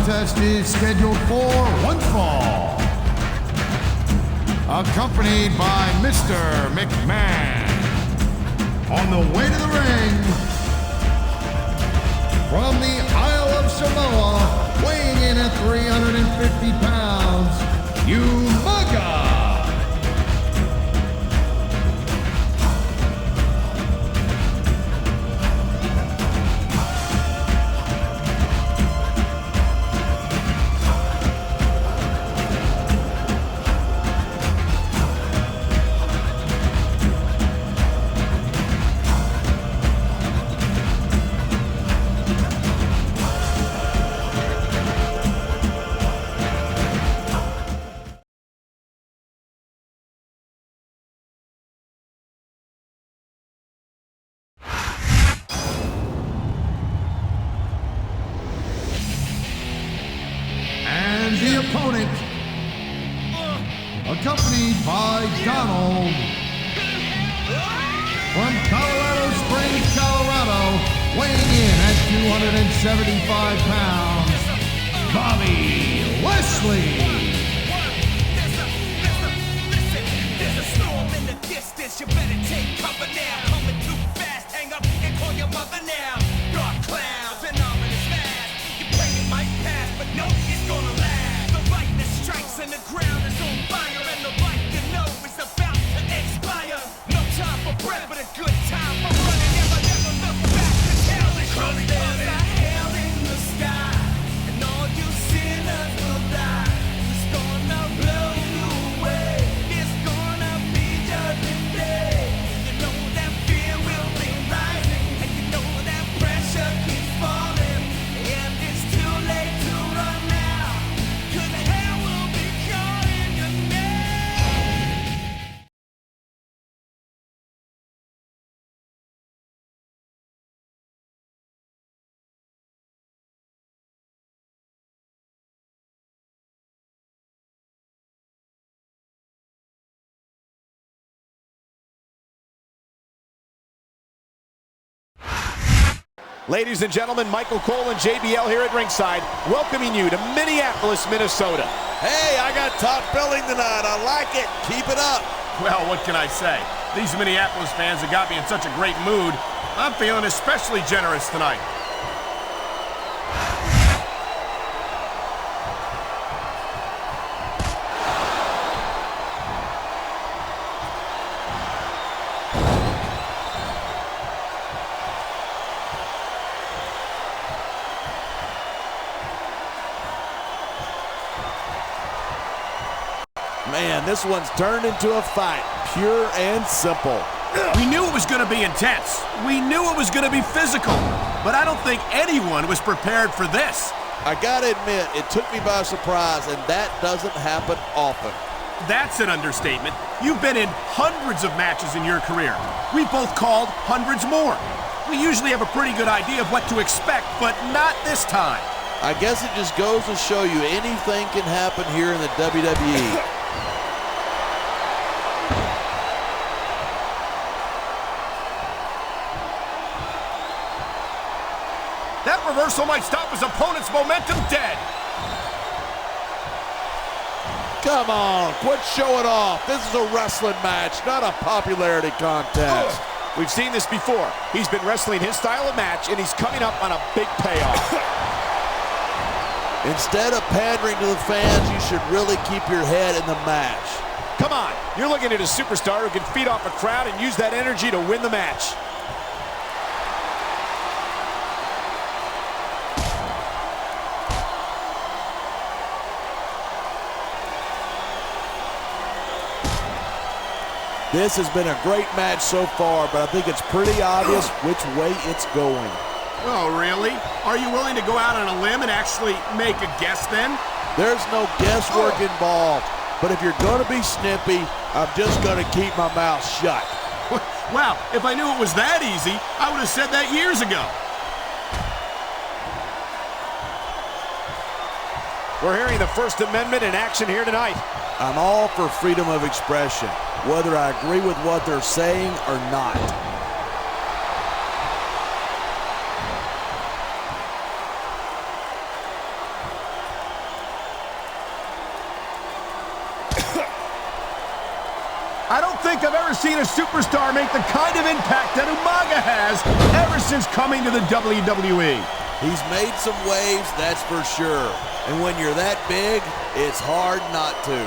contest is scheduled for one fall. Accompanied by Mr. McMahon. On the way to the ring, from the Isle of Samoa, weighing in at 350 pounds, Umaga. The opponent, accompanied by Donald, from Colorado Springs, Colorado, weighing in at 275 pounds, Bobby Lashley. There's a storm in the distance, you better take cover now. Coming too fast, hang up and call your mother now. Dark clouds and ominous masks. You pray it might pass, but no, it's gonna last. Strikes and the ground is on fire, and the light you know is about to expire. No time for breath, but a good time for running. Never look back. The hell is surely there's a hell in the sky, and all you sinners will die. It's gonna blow you away. It's gonna be judgment day. You know that fear will be rising, and you know that pressure keeps falling, and it's too late to run now. 'Cause hell will be calling your name. Ladies and gentlemen, Michael Cole and JBL here at ringside, welcoming you to Minneapolis, Minnesota. Hey, I got top billing tonight. I like it. Keep it up. Well, what can I say? These Minneapolis fans have got me in such a great mood. I'm feeling especially generous tonight. Man, this one's turned into a fight, pure and simple. We knew it was going to be intense. We knew it was going to be physical. But I don't think anyone was prepared for this. I gotta admit, it took me by surprise, and that doesn't happen often. That's an understatement. You've been in hundreds of matches in your career. We've both called hundreds more. We usually have a pretty good idea of what to expect, but not this time. I guess it just goes to show you anything can happen here in the WWE. That reversal might stop his opponent's momentum dead. Come on, quit showing off. This is a wrestling match, not a popularity contest. We've seen this before. He's been wrestling his style of match, and he's coming up on a big payoff. Instead of pandering to the fans, you should really keep your head in the match. Come on, you're looking at a superstar who can feed off a crowd and use that energy to win the match. This has been a great match so far, but I think it's pretty obvious which way it's going. Oh, really? Are you willing to go out on a limb and actually make a guess then? There's no guesswork involved, but if you're going to be snippy, I'm just going to keep my mouth shut. Wow, if I knew it was that easy, I would have said that years ago. We're hearing the First Amendment in action here tonight. I'm all for freedom of expression, whether I agree with what they're saying or not. I don't think I've ever seen a superstar make the kind of impact that Umaga has ever since coming to the WWE. He's made some waves, that's for sure. And when you're that big, it's hard not to.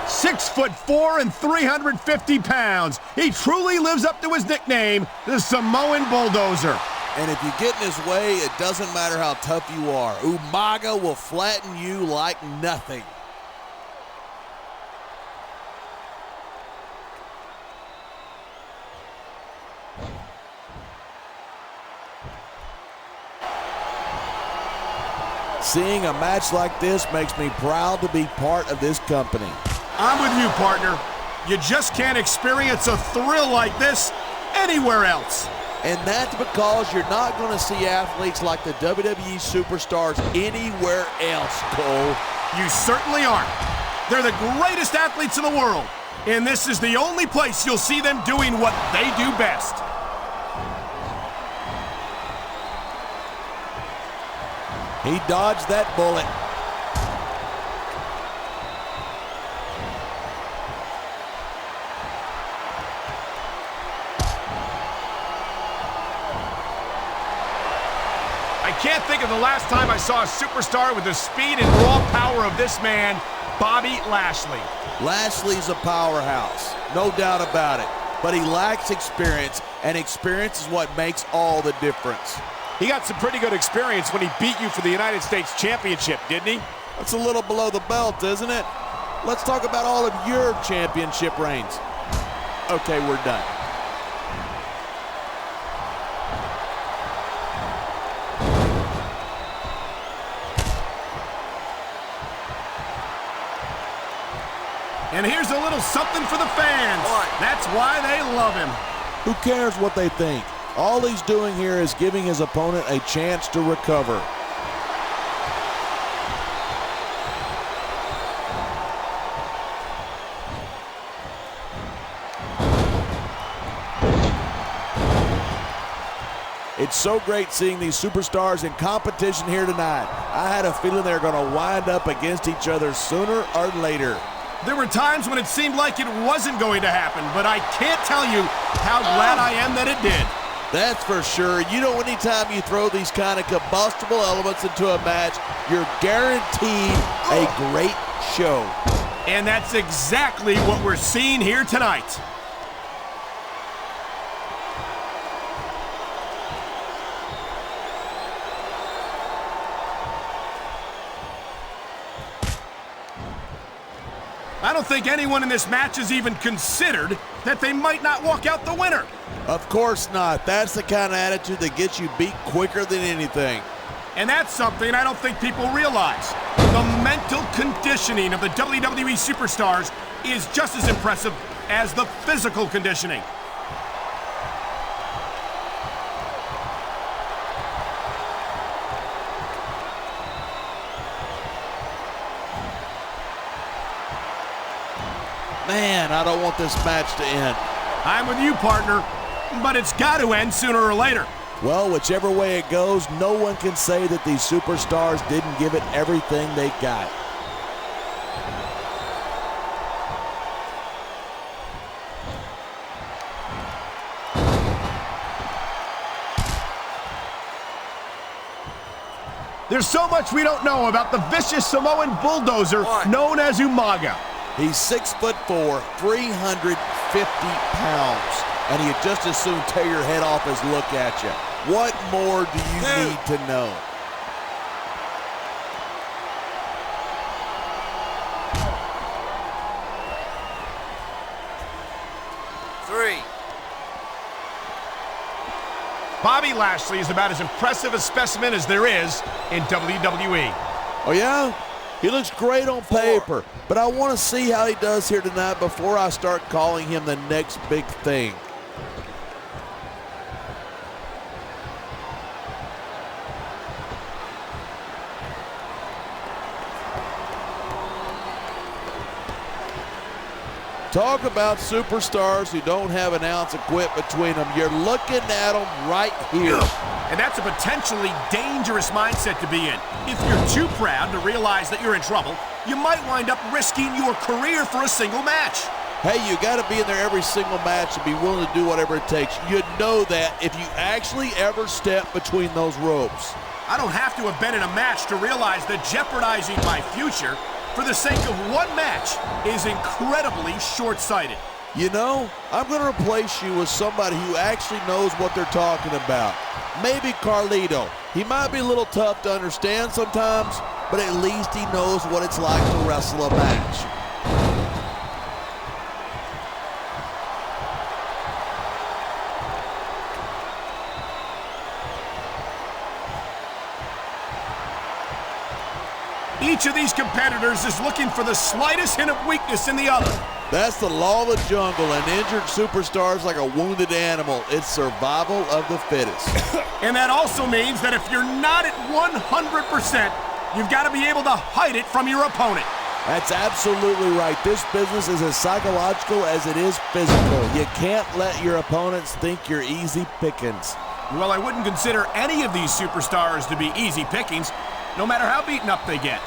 6'4" and 350 pounds. He truly lives up to his nickname, the Samoan Bulldozer. And if you get in his way, it doesn't matter how tough you are. Umaga will flatten you like nothing. Seeing a match like this makes me proud to be part of this company. I'm with you, partner. You just can't experience a thrill like this anywhere else. And that's because you're not going to see athletes like the WWE superstars anywhere else, Cole. You certainly aren't. They're the greatest athletes in the world, and this is the only place you'll see them doing what they do best. He dodged that bullet. I can't think of the last time I saw a superstar with the speed and raw power of this man, Bobby Lashley. Lashley's a powerhouse, no doubt about it. But he lacks experience, and experience is what makes all the difference. He got some pretty good experience when he beat you for the United States Championship, didn't he? That's a little below the belt, isn't it? Let's talk about all of your championship reigns. Okay, we're done. And here's a little something for the fans. That's why they love him. Who cares what they think? All he's doing here is giving his opponent a chance to recover. It's so great seeing these superstars in competition here tonight. I had a feeling they were going to wind up against each other sooner or later. There were times when it seemed like it wasn't going to happen, but I can't tell you how glad I am that it did. That's for sure. You know, anytime you throw these kind of combustible elements into a match, you're guaranteed a great show. And that's exactly what we're seeing here tonight. I don't think anyone in this match has even considered that they might not walk out the winner. Of course not. That's the kind of attitude that gets you beat quicker than anything. And that's something I don't think people realize. The mental conditioning of the WWE superstars is just as impressive as the physical conditioning. Man, I don't want this match to end. I'm with you, partner, but it's got to end sooner or later. Well, whichever way it goes, no one can say that these superstars didn't give it everything they got. There's so much we don't know about the vicious Samoan bulldozer known as Umaga. He's 6'4", 350 pounds, and he'd just as soon tear your head off as look at you. What more do you need to know? Bobby Lashley is about as impressive a specimen as there is in WWE. Oh, yeah? He looks great on paper, but I want to see how he does here tonight before I start calling him the next big thing. Talk about superstars who don't have an ounce of quit between them. You're looking at them right here. And that's a potentially dangerous mindset to be in. If you're too proud to realize that you're in trouble, you might wind up risking your career for a single match. Hey, you got to be in there every single match and be willing to do whatever it takes. You know that if you actually ever step between those ropes. I don't have to have been in a match to realize that jeopardizing my future for the sake of one match is incredibly short-sighted. You know, I'm going to replace you with somebody who actually knows what they're talking about. Maybe Carlito. He might be a little tough to understand sometimes, but at least he knows what it's like to wrestle a match. Each of these competitors is looking for the slightest hint of weakness in the other. That's the law of the jungle, and injured superstars like a wounded animal. It's survival of the fittest. And that also means that if you're not at 100%, you've got to be able to hide it from your opponent. That's absolutely right. This business is as psychological as it is physical. You can't let your opponents think you're easy pickings. Well, I wouldn't consider any of these superstars to be easy pickings, no matter how beaten up they get.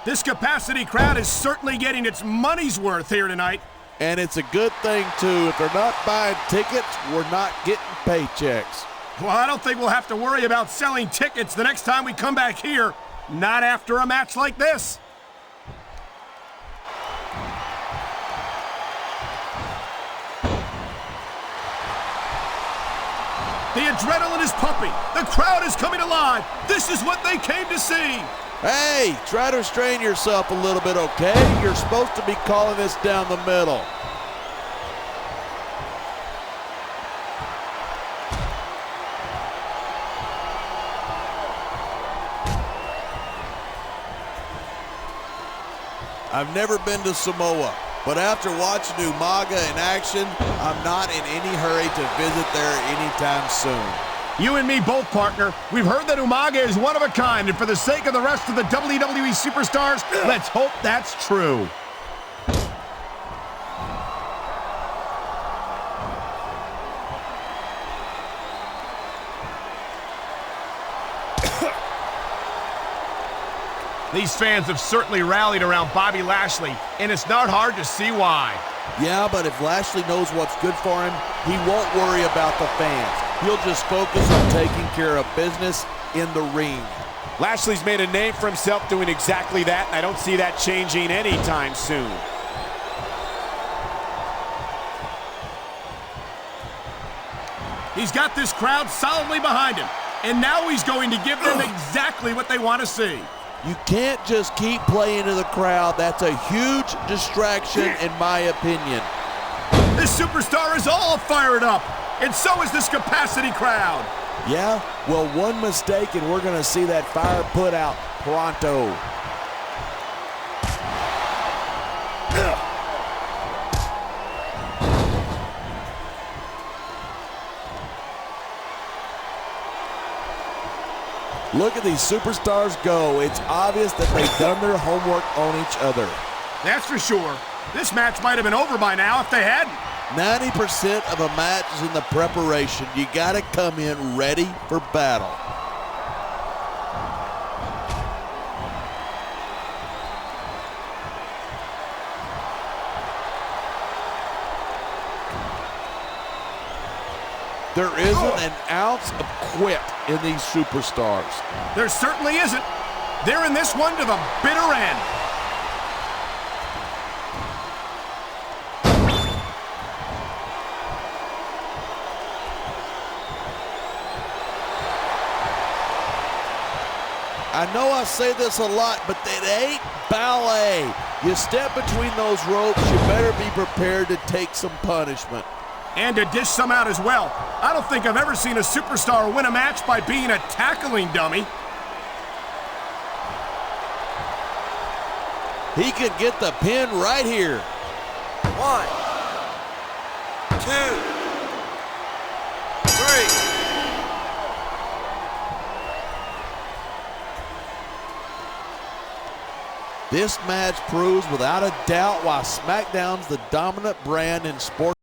This capacity crowd is certainly getting its money's worth here tonight. And it's a good thing, too. If they're not buying tickets, we're not getting paychecks. Well, I don't think we'll have to worry about selling tickets the next time we come back here. Not after a match like this. The adrenaline is pumping. The crowd is coming alive. This is what they came to see. Hey, try to restrain yourself a little bit, okay? You're supposed to be calling this down the middle. I've never been to Samoa, but after watching Umaga in action, I'm not in any hurry to visit there anytime soon. You and me both, partner. We've heard that Umaga is one of a kind, and for the sake of the rest of the WWE superstars, let's hope that's true. These fans have certainly rallied around Bobby Lashley, and it's not hard to see why. Yeah, but if Lashley knows what's good for him, he won't worry about the fans. He'll just focus on taking care of business in the ring. Lashley's made a name for himself doing exactly that, and I don't see that changing anytime soon. He's got this crowd solidly behind him, and now he's going to give them exactly what they want to see. You can't just keep playing to the crowd. That's a huge distraction, in my opinion. This superstar is all fired up, and so is this capacity crowd. Yeah? Well, one mistake, and we're going to see that fire put out pronto. Look at these superstars go. It's obvious that they've done their homework on each other. That's for sure. This match might have been over by now if they hadn't. 90% of a match is in the preparation. You got to come in ready for battle. There isn't an ounce of quit in these superstars. There certainly isn't. They're in this one to the bitter end. I know I say this a lot, but it ain't ballet. You step between those ropes, you better be prepared to take some punishment. And to dish some out as well. I don't think I've ever seen a superstar win a match by being a tackling dummy. He could get the pin right here. 1, 2, 3. This match proves without a doubt why SmackDown's the dominant brand in sports.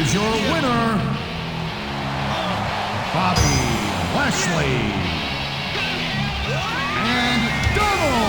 is your winner, Bobby Lashley. And double